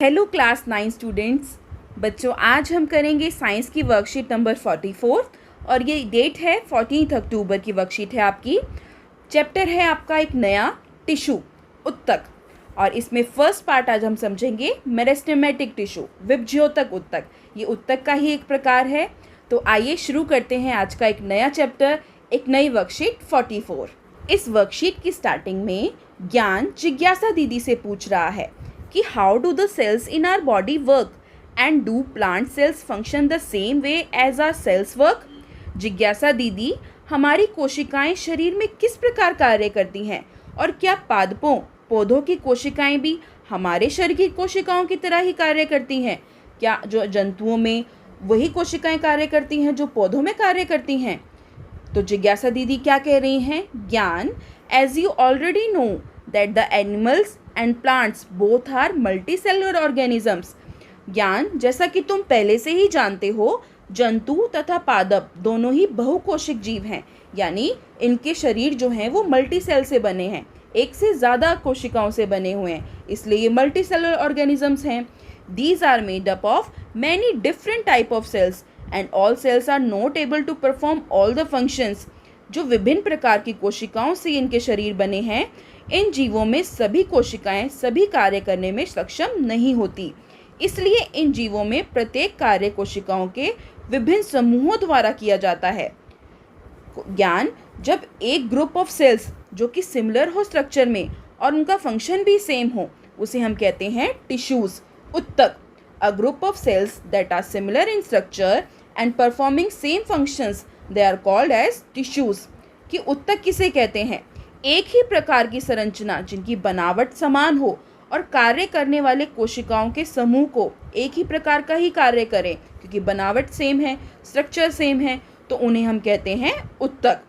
Hello class 9 students. बच्चों, आज हम करेंगे साइंस की वर्कशीट नंबर 44 और ये डेट है 14 अक्टूबर की वर्कशीट है आपकी। चैप्टर है आपका एक नया टिश्यू उत्तक और इसमें फर्स्ट पार्ट आज हम समझेंगे मेरिस्टेमेटिक टिश्यू विभज्योतक उत्तक। ये उत्तक का ही एक प्रकार है। तो आइए शुरू करते हैं आज का एक नया चैप्टर, एक नई वर्कशीट 44। इस वर्कशीट की स्टार्टिंग में ज्ञान जिज्ञासा दीदी से पूछ रहा है कि how do the cells in our body work and do plant cells function the same way as our cells work. जिज्ञासा दीदी, हमारी कोशिकाएं शरीर में किस प्रकार कार्य करती हैं और क्या पादपों पौधों की कोशिकाएं भी हमारे शरीर की कोशिकाओं की तरह ही कार्य करती हैं? क्या जो जंतुओं में वही कोशिकाएं कार्य करती हैं जो पौधों में कार्य करती हैं? तो जिज्ञासा दीदी क्या कह रही हैं? ज्ञान, as you already know that the animals and plants both are multicellular organisms. ज्ञान, जैसा कि तुम पहले से ही जानते हो, जंतु तथा पादप दोनों ही बहुकोशिक जीव हैं, यानी इनके शरीर जो हैं वो मल्टी सेल से बने हैं, एक से ज़्यादा कोशिकाओं से बने हुए हैं, इसलिए ये मल्टीसेलुलर ऑर्गेनिजम्स हैं। These are made up of many different type of cells and all cells are not able to perform all the functions. जो विभिन्न प्रकार की कोशिकाओं से इनके शरीर बने हैं, इन जीवों में सभी कोशिकाएं सभी कार्य करने में सक्षम नहीं होती, इसलिए इन जीवों में प्रत्येक कार्य कोशिकाओं के विभिन्न समूहों द्वारा किया जाता है। ज्ञान, जब एक ग्रुप ऑफ सेल्स जो कि सिमिलर हो स्ट्रक्चर में और उनका फंक्शन भी सेम हो, उसे हम कहते हैं टिश्यूज, उत्तक। A group of cells that are similar in structure and performing same functions, they are called as tissues. कि उत्तक किसे कहते हैं? एक ही प्रकार की संरचना जिनकी बनावट समान हो और कार्य करने वाले कोशिकाओं के समूह को एक ही प्रकार का ही कार्य करें, क्योंकि बनावट सेम है, स्ट्रक्चर सेम है, तो उन्हें हम कहते हैं उत्तक।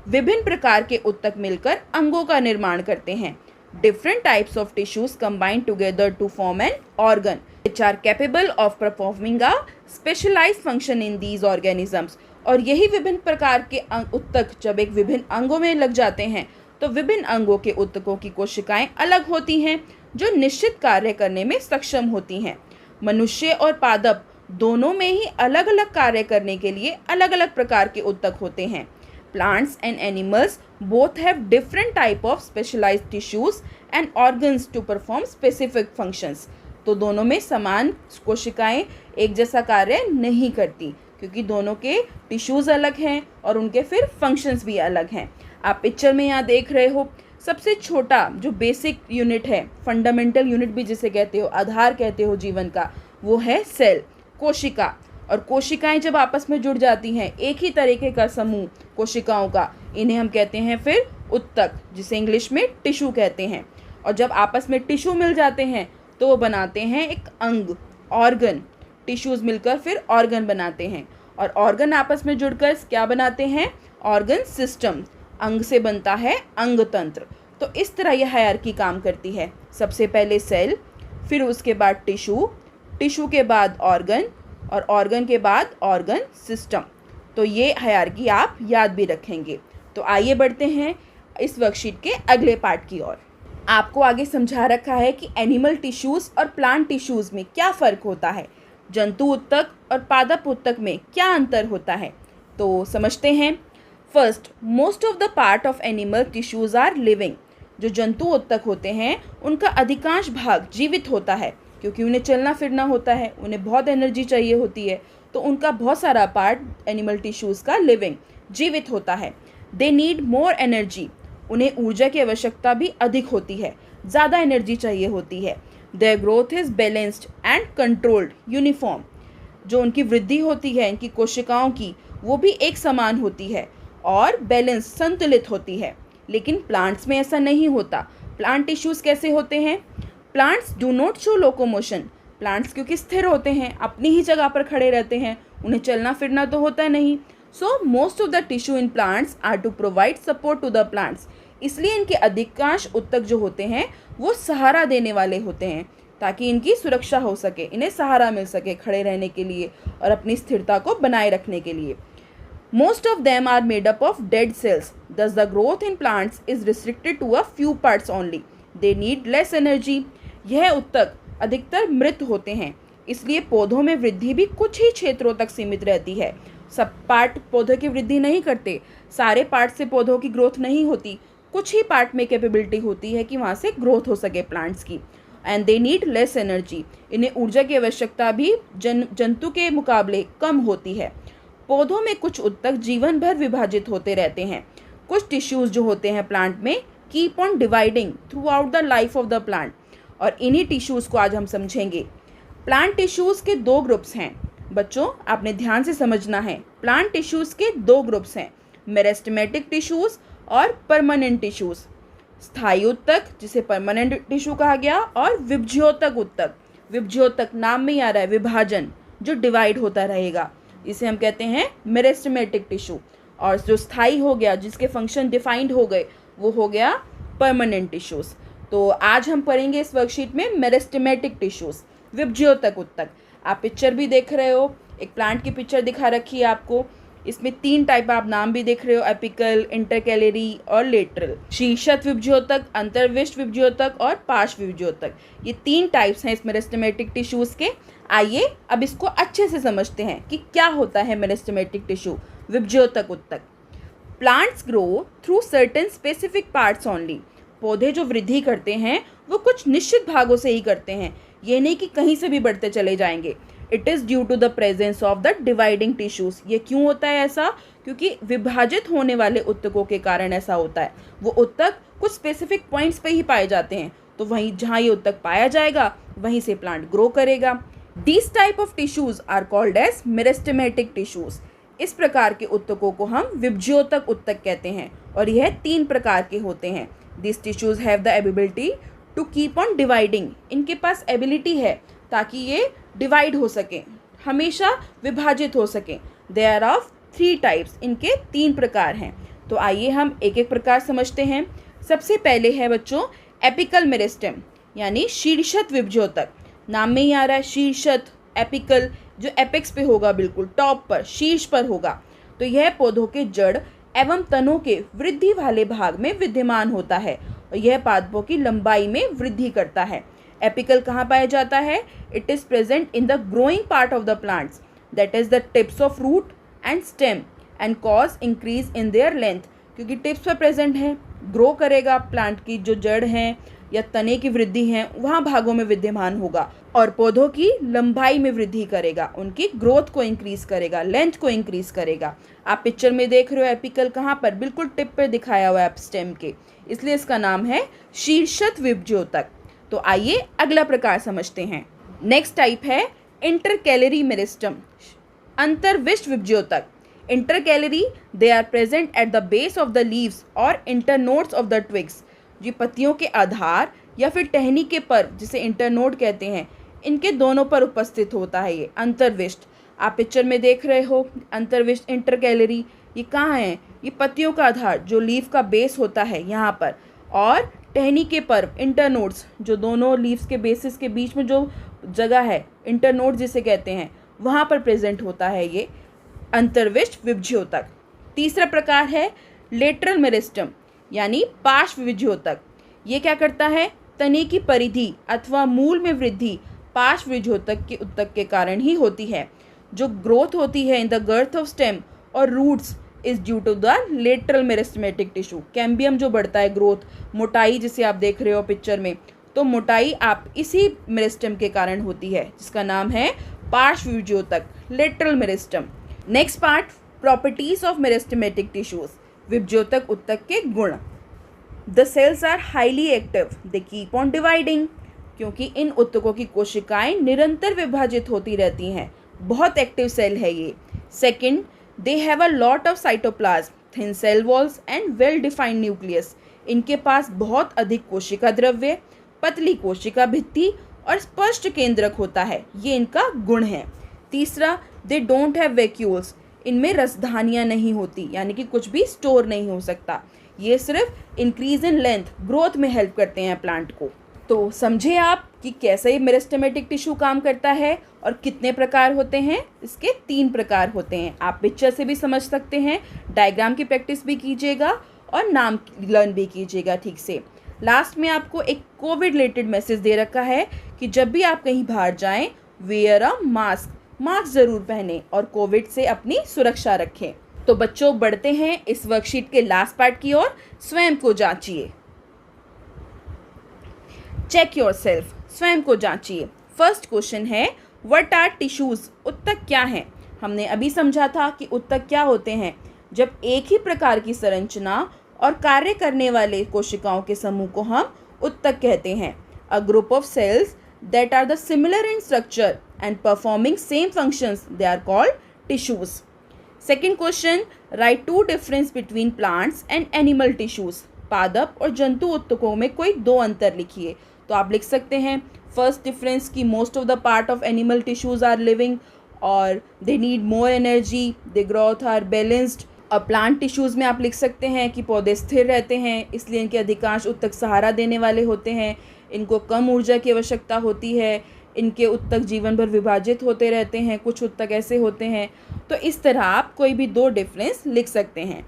विभिन्न प्रकार के उत्तक मिलकर अंगों का निर्माण करते हैं। Different types of tissues combine together to form an organ which are capable of performing a specialized function in these organisms। और यही विभिन्न प्रकार के उत्तक जब एक विभिन्न अंगों में लग जाते हैं तो विभिन्न अंगों के उत्तकों की कोशिकाएं अलग होती हैं जो निश्चित कार्य करने में सक्षम होती हैं। मनुष्य और पादप दोनों में ही अलग अलग कार्य करने के लिए अलग अलग प्रकार के उत्तक होते हैं। Plants and animals both have different type of specialized tissues and organs to perform specific functions। तो दोनों में समान कोशिकाएं एक जैसा कार्य नहीं करती, क्योंकि दोनों के टिश्यूज अलग हैं और उनके फिर फंक्शंस भी अलग हैं। आप पिक्चर में यहाँ देख रहे हो, सबसे छोटा जो बेसिक यूनिट है, फंडामेंटल यूनिट भी जिसे कहते हो, आधार कहते हो जीवन का, वो है सेल, कोशिका। और कोशिकाएं जब आपस में जुड़ जाती हैं, एक ही तरीके का समूह कोशिकाओं का, इन्हें हम कहते हैं फिर उत्तक, जिसे इंग्लिश में टिश्यू कहते हैं। और जब आपस में टिश्यू मिल जाते हैं तो वो बनाते हैं एक अंग, ऑर्गन। टिश्यूज मिलकर फिर ऑर्गन बनाते हैं और ऑर्गन आपस में जुड़कर क्या बनाते हैं? Organ system. अंग से बनता है अंग तंत्र। तो इस तरह यह हायरार्की काम करती है। सबसे पहले सेल, फिर उसके बाद टिश्यू, टिश्यू के बाद ऑर्गन और ऑर्गन के बाद ऑर्गन सिस्टम। तो ये हायरार्की आप याद भी रखेंगे। तो आइए बढ़ते हैं इस वर्कशीट के अगले पार्ट की ओर। आपको आगे समझा रखा है कि एनिमल टिश्यूज और प्लांट टिश्यूज में क्या फ़र्क होता है, जंतु उत्तक और पादप उत्तक में क्या अंतर होता है। तो समझते हैं। First, most of the part of animal tissues are living. जो जंतु उत्तक होते हैं उनका अधिकांश भाग जीवित होता है, क्योंकि उन्हें चलना फिरना होता है, उन्हें बहुत एनर्जी चाहिए होती है, तो उनका बहुत सारा पार्ट एनिमल टिश्यूज़ का लिविंग, जीवित होता है। दे नीड मोर एनर्जी। उन्हें ऊर्जा की आवश्यकता भी अधिक होती है, ज़्यादा एनर्जी चाहिए होती है। Their growth is balanced and controlled uniform. जो उनकी वृद्धि होती है इनकी कोशिकाओं की, वो भी एक समान होती है और बैलेंस, संतुलित होती है। लेकिन प्लांट्स में ऐसा नहीं होता। प्लांट टिश्यूज़ कैसे होते हैं? Plants do not show locomotion. Plants क्योंकि स्थिर होते हैं, अपनी ही जगह पर खड़े रहते हैं, उन्हें चलना फिरना तो होता नहीं। So most of the tissue in plants are to provide support to the plants. इसलिए इनके अधिकांश उत्तक जो होते हैं वो सहारा देने वाले होते हैं, ताकि इनकी सुरक्षा हो सके, इन्हें सहारा मिल सके खड़े रहने के लिए और अपनी स्थिरता को बनाए रखने के लिए। Most of them are made up of dead cells, thus the growth in plants is restricted to a few parts only. They need less energy. यह उत्तक अधिकतर मृत होते हैं, इसलिए पौधों में वृद्धि भी कुछ ही क्षेत्रों तक सीमित रहती है। सब पार्ट पौधों की वृद्धि नहीं करते, सारे पार्ट से पौधों की ग्रोथ नहीं होती, कुछ ही पार्ट में कैपेबिलिटी होती है कि वहाँ से ग्रोथ हो सके प्लांट्स की। And they need less energy, इन्हें ऊर्जा की आवश्यकता भी जंतु के मुकाबले कम होती है। पौधों में कुछ उत्तक जीवन भर विभाजित होते रहते हैं। कुछ टिश्यूज़ जो होते हैं प्लांट में keep on dividing through out the life of the plant, और इन्हीं टिश्यूज़ को आज हम समझेंगे। प्लांट टिश्यूज़ के दो ग्रुप्स हैं बच्चों, आपने ध्यान से समझना है। प्लांट टिश्यूज़ के दो ग्रुप्स हैं, मेरिस्टेमेटिक टिश्यूज़ और परमानेंट टिश्यूज़। स्थायी उत्तक जिसे परमानेंट टिश्यू कहा गया, और विभज्योतक उत्तक। विभज्योतक नाम में ही आ रहा है विभाजन, जो डिवाइड होता रहेगा, इसे हम कहते हैं मेरिस्टेमेटिक टिश्यू। और जो स्थायी हो गया, जिसके फंक्शन डिफाइंड हो गए, वो हो गया परमानेंट टिश्यूज़। तो आज हम पढ़ेंगे इस वर्कशीट में मेरिस्टेमेटिक टिश्यूज़, विभज्योतक उत्तक। आप पिक्चर भी देख रहे हो, एक प्लांट की पिक्चर दिखा रखी है आपको। इसमें 3 टाइप आप नाम भी देख रहे हो, एपिकल, इंटरकैलरी और लेटरल। शीर्षत विभज्योतक, अंतर्विष्ट विभज्योतक और पार्श्व विभज्योतक, ये 3 टाइप्स हैं इस मेरिस्टेमेटिक टिश्यूज़ के। आइए अब इसको अच्छे से समझते हैं कि क्या होता है मेरिस्टेमेटिक टिश्यू, विभज्योतक उत्तक। Plants grow through certain specific parts only. पौधे जो वृद्धि करते हैं वो कुछ निश्चित भागों से ही करते हैं, ये नहीं कि कहीं से भी बढ़ते चले जाएंगे। It is due to the presence of the dividing tissues. ये क्यों होता है ऐसा? क्योंकि विभाजित होने वाले उत्तकों के कारण ऐसा होता है। वो उत्तक कुछ स्पेसिफिक पॉइंट्स पे ही पाए जाते हैं, तो वहीं जहाँ ये उत्तक पाया जाएगा वहीं से प्लांट ग्रो करेगा। These type of tissues are called as meristematic tissues. इस प्रकार के उत्तकों को हम विभज्योतक उत्तक कहते हैं, और यह 3 प्रकार के होते हैं। This tissues have the ability to keep on dividing. इनके पास एबिलिटी है ताकि ये डिवाइड हो सकें, हमेशा विभाजित हो सकें। दे आर ऑफ 3 टाइप्स, इनके 3 प्रकार हैं। तो आइए हम एक एक प्रकार समझते हैं। सबसे पहले है बच्चों एपिकल मेरिस्टेम, यानी शीर्षत विभज्योतक। नाम में ही आ रहा है शीर्षत, एपिकल, जो एपेक्स पे होगा, बिल्कुल टॉप पर, शीर्ष पर होगा। तो यह पौधों के जड़ एवं तनों के वृद्धि वाले भाग में विद्यमान होता है, और यह पादपों की लंबाई में वृद्धि करता है। एपिकल कहाँ पाया जाता है? It is present in the growing part of the plants, that is the tips of root and stem, and cause increase in their length. क्योंकि टिप्स पर प्रेजेंट है, ग्रो करेगा, प्लांट की जो जड़ हैं या तने की वृद्धि है वहाँ भागों में विद्यमान होगा, और पौधों की लंबाई में वृद्धि करेगा, उनकी ग्रोथ को इंक्रीज करेगा, लेंथ को इंक्रीज करेगा। आप पिक्चर में देख रहे हो एपिकल कहाँ पर? बिल्कुल टिप पर दिखाया हुआ है स्टेम के, इसलिए इसका नाम है शीर्षत विभज्योतक। तो आइए अगला प्रकार समझते हैं। नेक्स्ट टाइप है इंटरकैलरी मेरिस्टेम, अंतर्विष्ट विभज्योतक। Intercalary, they are present at the base of the leaves और इंटरनोड्स ऑफ द ट्विग्स। ये पत्तियों के आधार या फिर टहनी के पर, जिसे इंटरनोड कहते हैं, इनके दोनों पर उपस्थित होता है ये अंतर्विष्ट। आप पिक्चर में देख रहे हो अंतर्विष्ट, इंटरकैलरी, ये कहाँ है? ये पत्तियों का आधार जो लीफ का बेस होता है यहाँ पर, और टहनी के पर इंटरनोड्स, जो दोनों लीव्स के बेसिस के बीच में जो जगह है, इंटरनोड जिसे कहते हैं, वहाँ पर प्रेजेंट होता है ये अंतर्विष्ट विभज्योतक। तीसरा प्रकार है लेटरल मेरिस्टेम, यानी पार्श्व विभज्योतक। ये क्या करता है? तने की परिधि अथवा मूल में वृद्धि पार्श्व विभज्योतक के उत्तक के कारण ही होती है। जो ग्रोथ होती है in the girth of stem और roots is due to the lateral meristematic tissue. Cambium जो बढ़ता है, ग्रोथ, मोटाई जिसे आप देख रहे हो पिक्चर में, तो मोटाई आप इसी मेरिस्टेम के कारण होती है, जिसका नाम है पार्श्व विभज्योतक, lateral meristem. Next part, properties of meristematic tissues, विभज्योतक उत्तक के गुण। The cells are highly active, they keep on dividing. क्योंकि इन उत्तकों की कोशिकाएं निरंतर विभाजित होती रहती हैं, बहुत एक्टिव सेल है ये। Second, they have a lot of cytoplasm, thin cell walls and well defined nucleus. इनके पास बहुत अधिक कोशिका द्रव्य, पतली कोशिका भित्ति और स्पष्ट केंद्रक होता है, ये इनका गुण है। तीसरा, दे डोंट हैव वैक्यूल्स, इनमें रसधानियाँ नहीं होती, यानी कि कुछ भी स्टोर नहीं हो सकता। ये सिर्फ इंक्रीज इन लेंथ, ग्रोथ में हेल्प करते हैं प्लांट को। तो समझे आप कि कैसे मेरिस्टेमेटिक टिश्यू काम करता है और कितने प्रकार होते हैं? इसके 3 प्रकार होते हैं। आप पिक्चर से भी समझ सकते हैं, डायग्राम की प्रैक्टिस भी कीजिएगा और नाम लर्न भी कीजिएगा ठीक से। लास्ट में आपको एक कोविड रिलेटेड मैसेज दे रखा है कि जब भी आप कहीं बाहर जाएं, वेयर अ मास्क ज़रूर पहनें और कोविड से अपनी सुरक्षा रखें। तो बच्चों, बढ़ते हैं इस वर्कशीट के लास्ट पार्ट की ओर। स्वयं को जांचिए। चेक योरसेल्फ, स्वयं को जांचिए। फर्स्ट क्वेश्चन है, व्हाट आर टिश्यूज? उत्तक क्या हैं? हमने अभी समझा था कि उत्तक क्या होते हैं। जब एक ही प्रकार की संरचना और कार्य करने वाले कोशिकाओं के समूह को हम उत्तक कहते हैं। A group of cells that are the similar in structure and performing same functions, they are called tissues. Second question, write to difference between plants and animal tissues. पादप और जंतु उत्तकों में कोई दो अंतर लिखिए। तो आप लिख सकते हैं फर्स्ट डिफरेंस कि most of the part of animal tissues are living और they need more energy, they growth are balanced. और प्लांट टिश्यूज़ में आप लिख सकते हैं कि पौधे स्थिर रहते हैं, इसलिए इनके अधिकांश उत्तक सहारा देने वाले होते हैं, इनको कम ऊर्जा की आवश्यकता होती है, इनके उत्तक जीवन भर विभाजित होते रहते हैं, कुछ उत्तक ऐसे होते हैं। तो इस तरह आप कोई भी दो डिफरेंस लिख सकते हैं।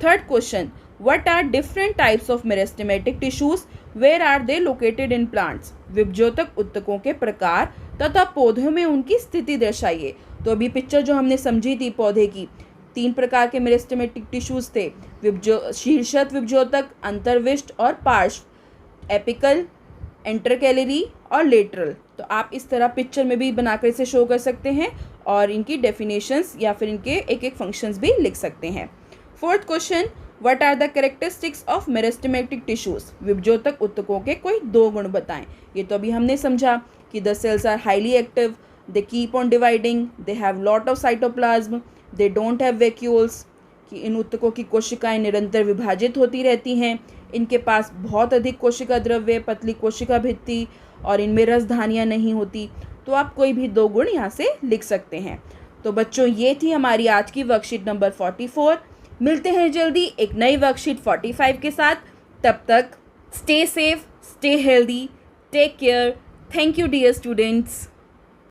Third question, what are different types of meristematic tissues, where are they located in plants? विभज्योतक उत्तकों के प्रकार तथा पौधों में उनकी स्थिति दर्शाइए। तो अभी पिक्चर जो हमने समझी थी पौधे की, 3 प्रकार के मेरिस्टेमेटिक टिश्यूज थे, शीर्षत विभज्योतक, अंतर्विष्ट और पार्श्व, एपिकल, इंटरकैलरी और लेटरल। तो आप इस तरह पिक्चर में भी बनाकर इसे शो कर सकते हैं और इनकी डेफिनेशंस या फिर इनके एक एक फंक्शंस भी लिख सकते हैं। Fourth question, what are the characteristics of meristematic tissues? विभज्योतक उत्तकों के कोई दो गुण बताएं। ये तो अभी हमने समझा कि the cells are highly active, they keep on dividing, they have lot of cytoplasm, they don't have vacuoles, कि इन उत्तकों की कोशिकाएं निरंतर विभाजित होती रहती हैं, इनके पास बहुत अधिक कोशिका द्रव्य, पतली कोशिका भित्ति और इनमें रसधानियाँ नहीं होती। तो आप कोई भी दो गुण यहाँ से लिख सकते हैं। तो बच्चों, ये थी हमारी आज की वर्कशीट नंबर 44। मिलते हैं जल्दी एक नई वर्कशीट 45 के साथ। तब तक stay safe, stay healthy, take care. Thank you dear students.